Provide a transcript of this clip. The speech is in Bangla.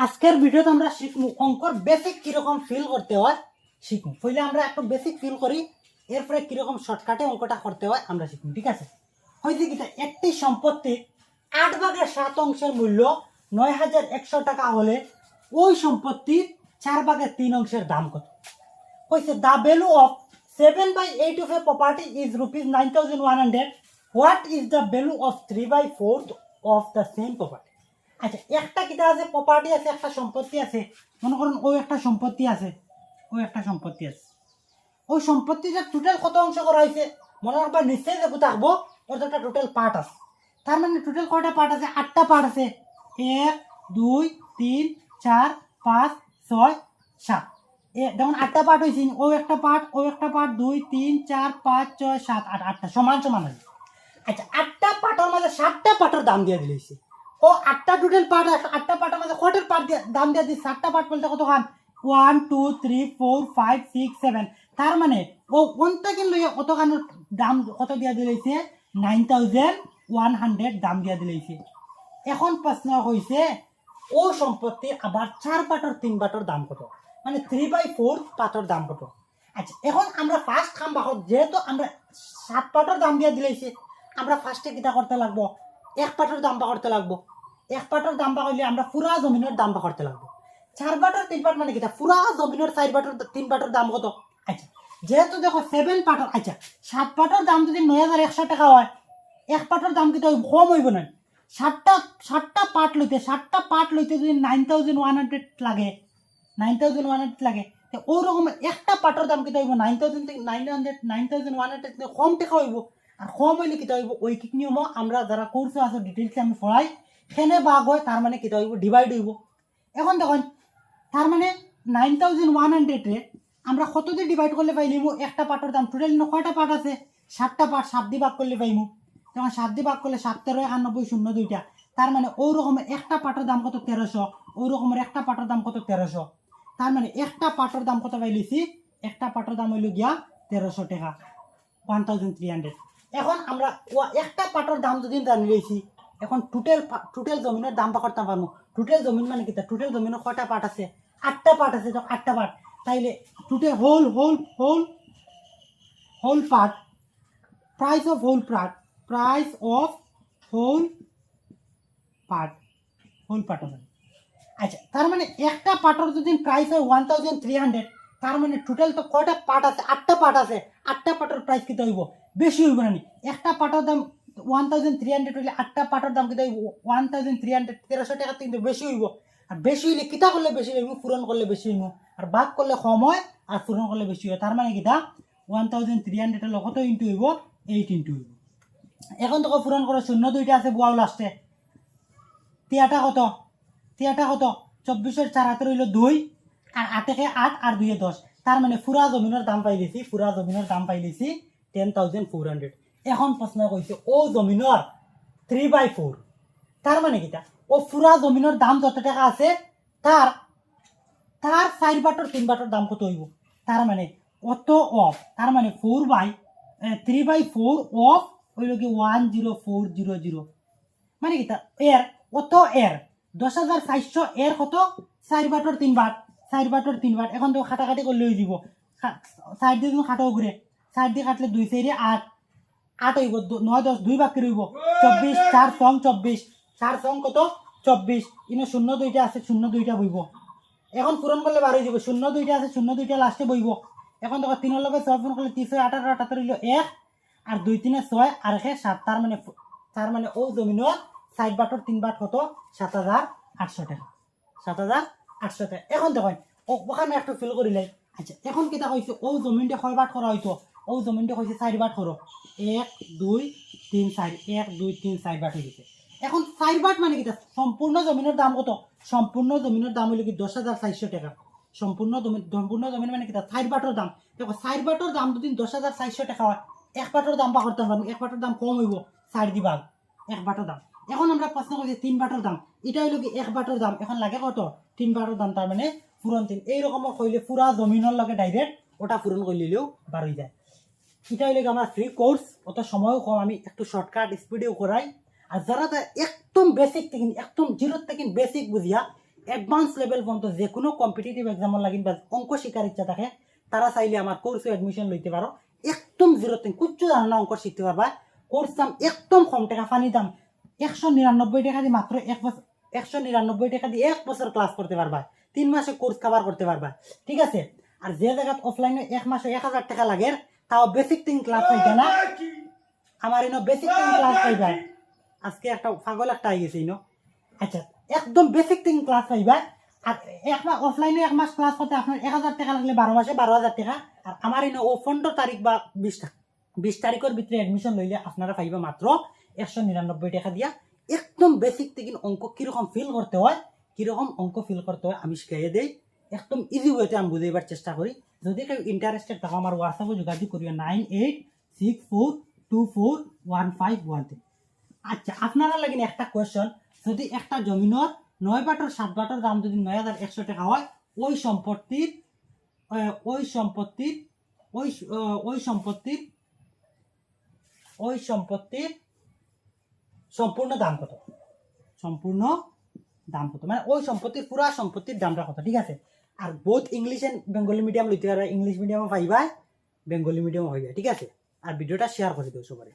আজকের ভিডিওতে আমরা শিখবো অঙ্কর বেসিক কিরকম ফিল করতে হয় শিখবো। পহলে আমরা একটু বেসিক ফিল করি, এরপরে কিরকম শর্টকাটে অঙ্কটা করতে হয় আমরা শিখবো। ঠিক আছে? হয়েছে কিটা, একটি সম্পত্তির 8/7 মূল্য 9,100 টাকা হলে ওই সম্পত্তির 4/3 অংশের দাম কত? হয়েছে the value of 7/8 of a property is rupees 9,100. What is the value of 3/4 of the same property? আচ্ছা, একটা কিটা আছে, প্রপার্টি আছে, একটা সম্পত্তি আছে। মনে করুন ওই একটা সম্পত্তি আছে, ওই সম্পত্তিটা টোটাল কত অংশ করা হয়েছে মনে রাখবার নিশ্চয়ই দেখো থাকবো। ওর একটা টোটাল পার্ট আছে, তার মানে টোটাল কয়টা পার্ট আছে? 8টা পার্ট আছে। 1 2 3 4 5 6 7। যেমন 8টা পার্ট হয়েছে, ও একটা পার্ট, 2 3 4 5 6 7 8, 8টা সমান সমান আছে। আচ্ছা, 8টা পার্টের মাঝে 7টা পার্টের দাম দিয়ে দিয়েছে। ও 8টা টোটাল পার্ট, 8টা পার্টের মাঝে কয়টার পার্ট দাম দিয়ে দিচ্ছে? 7টা পার্ট বলতে কত খান? 1 2 3 4 5 6 7। তার মানে ও কোনটা কিন্তু কতখানের দাম কত দিয়ে দিয়েছে? 9,100 দাম দিয়ে দিয়েছে। এখন প্রশ্ন হয়েছে ও সম্পত্তি আবার 4 পার্টের 3 পার্টের দাম কত, মানে 3/4 পার্টের দাম কত? আচ্ছা, এখন আমরা ফার্স্ট খাম বাহত, যেহেতু আমরা 7 পার্টের দাম দিয়ে দিয়েছে, আমরা ফার্স্টে কিটা করতে লাগবো? 1 পার্টের দাম বা করতে লাগবো। 1 পার্টের দাম বা করলে আমরা পুরা জমিনের দাম বা করতে লাগবো। 4 পার্টের 3 পার্ট মানে কিটা? পুরা জমিনের 4 পার্টের 3 পার্টের দাম কত? আচ্ছা, যেহেতু দেখো 7 পার্টের, আচ্ছা 7 পার্টের দাম যদি 9,100 টাকা হয়, 1 পার্টের দাম কিন্তু কম হইব না। 7টা পার্ট লইতে যদি 9,100 লাগে, 9,100 লাগে, ওরকম একটা পার্টের দাম কিতা হইব? 9,100 থেকে কম টাকা হইব। আর কম হইলে কিতা হইব? ঐকিক নিয়ম আমরা যারা কোর্সে আছে ডিটেলসে আমি পড়াই, সেনে ভাগ হয়, তার মানে কিতা হইব? ডিভাইড হইব। এখন দেখুন, তার মানে 9,100 আমরা কত দিয়ে ডিভাইড করলে পাইলিমু? একটা পার্টের দাম টোটাল কয়টা পার্ট আছে? 7টা পার্ট, 7 দিয়ে ভাগ করলে পাইমু। যখন 7 দিয়ে ভাগ করলে 7 13 91 0 2টা, তার মানে ওই রকমের একটা পার্টের দাম কত? 1300। ওই রকমের একটা পার্টের দাম কত? 1300। তার মানে একটা পার্টের দাম কত পাইলিছি? একটা পার্টের দাম হইল গিয়া 1300 টাকা, 1,300। এখন আমরা একটা পার্টের দাম যদি জানি লইছি, এখন টোটাল জমিনের দাম বা করতে পারবো। টোটাল জমিন মানে কি? টোটাল জমিনের কয়টা পার্ট আছে? 8টা পার্ট আছে। তো 8টা পার্ট, তাইলে total whole part, price of whole part হবে। আচ্ছা, তার মানে একটা পার্টের যদি প্রাইস হয় 1,300, তার মানে টোটাল তো কয়টা পার্ট আছে? 8টা পার্ট আছে। 8টা পার্টের প্রাইস কিতা হইব? বেশি হইব না? একটা পার্টের দাম 1,300 হইলে 8টা পার্টের দাম কিতা হইব? 1,300, 1300 টাকা কিন্তু বেশি হইব। আর বেশি হইলে কিতা করলে বেশি হইব? পূরণ করলে বেশি হইব। আর ভাগ করলে কম হয়, আর পূরণ করলে বেশি হয়। তার মানে কিতা? 1,300 এর কত ইন্টু হইব? 8 ইন্টু হইব। এখন তোকে পূরণ করো, 0 2টা আছে বুয়াও লাস্টে। তিয়াটা কত? 24 4 হাতে রইল 2, আর 8 8 আর 2 10। তার মানে পুরা জমিনের দাম পাইলেছি 10,400। এখন প্রশ্ন কইছে ও জমিনের 3/4, তার মানে কিটা? ও পুরা জমিনের দাম যত টাকা আছে, তার 4 বাটর 3 বাটর দাম কত হইব? তার মানে অত অফ, তার মানে 3/4 অফ হইল কি 1,0400। মানে কিটা? এর অত এর 10,400 এর কত? 4 বাটর 3 বাট, 4 বাটর 3 বাট। এখন তো খাটাখাটি করলে হয়ে যাব। 4 দিয়ে তুমি খাটাও ঘুরে, 4 দিয়ে কাটলে 2 4 8, 8 হইব। 9 10 2 বাকি রইব 24, 4 সং 24, 4 সং কত? 24। ইনো 0 2টা আছে, 0 2টা বইব। এখন পূরণ করলে 12 হয়ে যাব। 0 2টা আছে, 0 2টা লাস্টে বইব। এখন দেখো 3 লগে 6 পূরণ করলে 3 6 18 78 রইল 1, আর 2 3 6 আর 1 7। তার মানে ও জমিনের 4 বাটর 3 বাট কত? 7,800 টাকা, 7,800 টাকা। এখন দেখুন ওখানে একটু ফিল করিলে। আচ্ছা, এখন কিতা কইছে? ও জমিনটা কয় বাট করা হইতো? ও জমিনটা কইছে 4 বাট করো। 1 2 3 4, 1 2 3 4 বাট হয়ে গেছে। এখন 4 বাট মানে কিতা? সম্পূর্ণ জমিনের দাম কত? সম্পূর্ণ জমিনের দাম হইল কি 10,400 টাকা। সম্পূর্ণ জমিন মানে কিতা? 4 বাটের দাম। দেখো 4 বাটের দাম যদি 10,400 টাকা হয়, 1 বাটের দাম বা করতে পারবো। 1 বাটের দাম কম হইব, 4 দিবা 1 বাটের দাম। এখন আমরা প্রশ্ন করছি 3 বাটের দাম। এটা হইল কি 1 বাটের দাম। এখন লাগে কত? 3 বাটের দাম, তার মানে পূরণ 3। এইরকম হইলে পুরা জমিনের লগে ডাইরেক্ট ওটা পূরণ করলেও বার হয়ে যায়। এটা হইলে আমার ফ্রি কোর্স, অত সময়ও কম, আমি একটু শর্টকাট স্পিডেও করাই। আর যারা একদম বেসিক থেকে, একদম জিরো থেকে বেসিক বুঝিয়া অ্যাডভান্স লেভেল পর্যন্ত যে কোনো কম্পিটিটিভ এক্সামের লাগিন বা অঙ্ক শিকার ইচ্ছা থাকে তারা চাইলে আমার কোর্সে অ্যাডমিশন লইতে পারো একদম জিরো থেকে কিচ্ছু জানো না অঙ্ক শিখতে পারবা কোর্স দাম একদম কম টাকা ফানি দাম 199 টাকা দিয়ে মাত্র 199 টাকা দিয়ে 1 বছর ক্লাস করতে পারবা 3 মাসে কোর্স কভার করতে পারবা ঠিক আছে আর যে জায়গায় অফলাইনে 1 মাসে 1000 টাকা লাগে তাও বেসিক থিং ক্লাস পাইবে না আমার ইনো বেসিক থিং ক্লাস পাইবা আজকে একটা পাগল একটা আই গেছে ইনো আচ্ছা একদম বেসিক থিং ক্লাস পাইবা আর এক মাস অফলাইনে 1 মাস ক্লাস করতে আপনার 1000 টাকা লাগলে 12 মাসে 12000 টাকা আর আমার ইনো ও 15 তারিখ বা 20 তারিখের ভিতরে অ্যাডমিশন লইলে আপনারা পাইবা মাত্র 199 টাকা দিয়া একদম বেসিক থেকে অঙ্ক কিরকম ফিল করতে হয় কিরকম অঙ্ক ফিল করতে হয় আমি শিখাইয়ে দেই একদম ইজি ওয়েতে আমি বুঝাইবার চেষ্টা করি যদি কেউ ইন্টারেস্টেড থাকো আমার হোয়াটসঅ্যাপে যোগাযোগ করিও 9864241513 আচ্ছা আপনারা লাগেন একটা কোয়েশ্চন যদি একটা জমিনের 9 বাটর 7 বাটর দাম যদি 9100 টাকা হয় ওই সম্পত্তির ওই সম্পত্তির ওই ওই সম্পত্তির ওই সম্পত্তির সম্পূর্ণ দাম কত সম্পূর্ণ দাম কত মানে ওই সম্পত্তির পুরা সম্পত্তির দামটা কত ঠিক আছে আর both English and Bengali medium লইতে পারবা ইংলিশ মিডিয়ামও পাইবা বেঙ্গলি মিডিয়ামও হইবা ঠিক আছে আর ভিডিওটা শেয়ার করে দিও সবাই